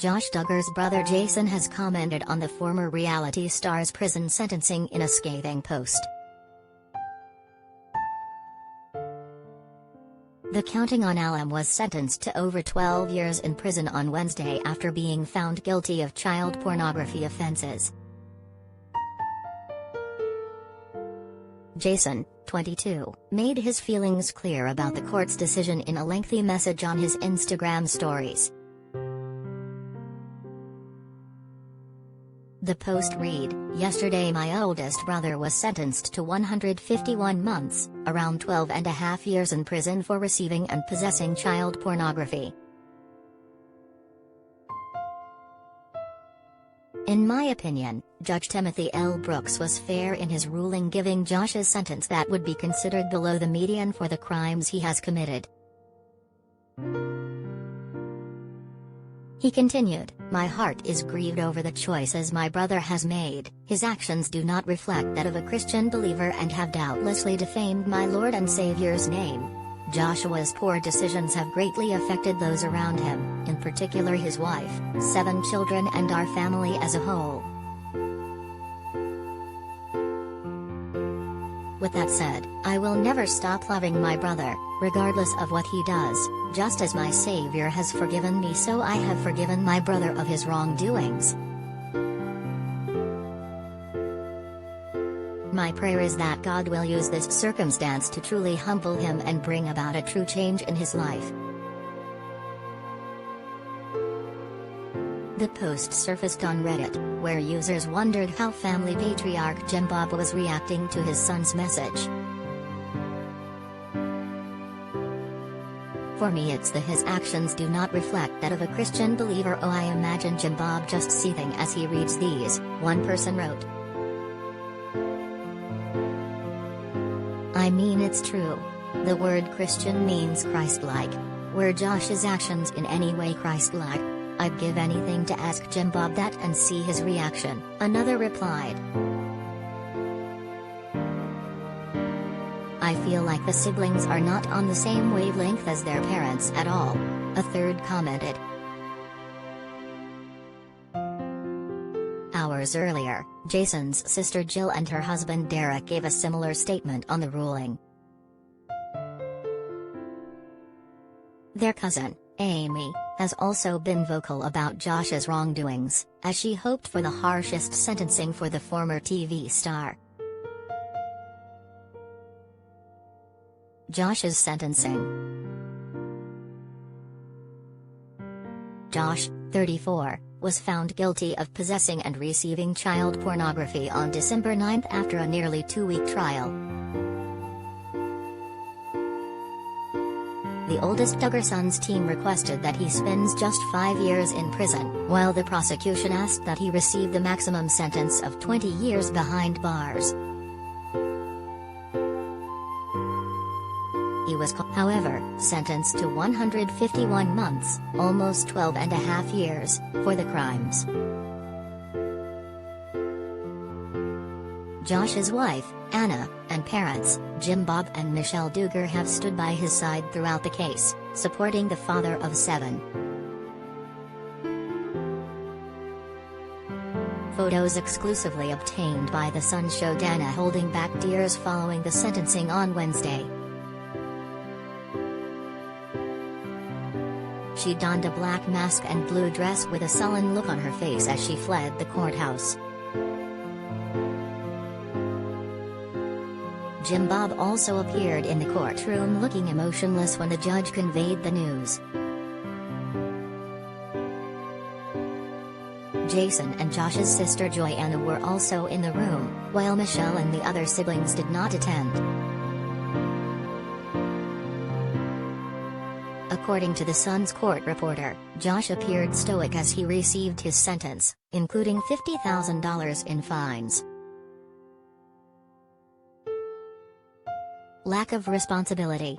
Josh Duggar's brother Jason has commented on the former reality star's prison sentencing in a scathing post. The Counting on alum was sentenced to over 12 years in prison on Wednesday after being found guilty of child pornography offenses. Jason, 22, made his feelings clear about the court's decision in a lengthy message on his Instagram stories. The post read, "Yesterday my oldest brother was sentenced to 151 months, around 12 and a half years in prison for receiving and possessing child pornography. In my opinion, Judge Timothy L. Brooks was fair in his ruling, giving Josh a sentence that would be considered below the median for the crimes he has committed." He continued, "My heart is grieved over the choices my brother has made. His actions do not reflect that of a Christian believer and have doubtlessly defamed my Lord and Savior's name. Joshua's poor decisions have greatly affected those around him, in particular his wife, 7 children and our family as a whole. With that said, I will never stop loving my brother, regardless of what he does. Just as my Savior has forgiven me, so I have forgiven my brother of his wrongdoings. My prayer is that God will use this circumstance to truly humble him and bring about a true change in his life." The post surfaced on Reddit, where users wondered how family patriarch Jim Bob was reacting to his son's message. "For me it's his actions do not reflect that of a Christian believer. Oh, I imagine Jim Bob just seething as he reads these," one person wrote. "I mean, it's true. The word Christian means Christ-like. Were Josh's actions in any way Christ-like, I'd give anything to ask Jim Bob that and see his reaction," another replied. "I feel like the siblings are not on the same wavelength as their parents at all," a third commented. Hours earlier, Jason's sister Jill and her husband Derek gave a similar statement on the ruling. Their cousin, Amy, has also been vocal about Josh's wrongdoings, as she hoped for the harshest sentencing for the former TV star. Josh's sentencing. Josh, 34, was found guilty of possessing and receiving child pornography on December 9 after a nearly 2-week trial. The oldest Duggar sons team requested that he spends just 5 years in prison, while the prosecution asked that he receive the maximum sentence of 20 years behind bars. He was, however, sentenced to 151 months, almost 12 and a half years, for the crimes. Josh's wife, Anna, and parents, Jim Bob and Michelle Duggar, have stood by his side throughout the case, supporting the father of 7. Photos exclusively obtained by The Sun showed Anna holding back tears following the sentencing on Wednesday. She donned a black mask and blue dress with a sullen look on her face as she fled the courthouse. Jim Bob also appeared in the courtroom looking emotionless when the judge conveyed the news. Jason and Josh's sister Joanna were also in the room, while Michelle and the other siblings did not attend. According to The Sun's court reporter, Josh appeared stoic as he received his sentence, including $50,000 in fines. Lack of responsibility.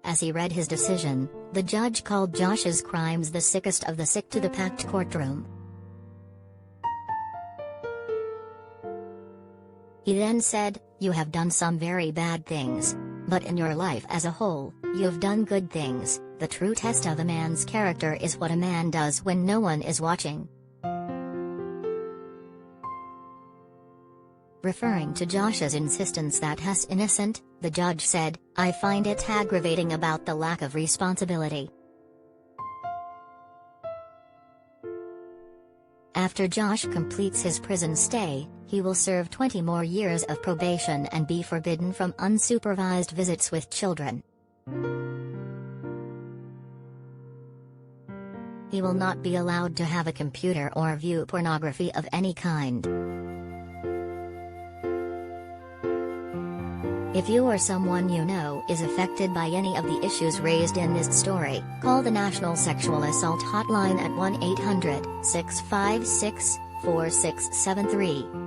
As he read his decision, the judge called Josh's crimes the sickest of the sick to the packed courtroom. He then said, "You have done some very bad things. But in your life as a whole, you've done good things. The true test of a man's character is what a man does when no one is watching. Referring to Josh's insistence that he's innocent, the judge said, "I find it aggravating about the lack of responsibility." After Josh completes his prison stay, he will serve 20 more years of probation and be forbidden from unsupervised visits with children. He will not be allowed to have a computer or view pornography of any kind. If you or someone you know is affected by any of the issues raised in this story, call the National Sexual Assault Hotline at 1-800-656-4673.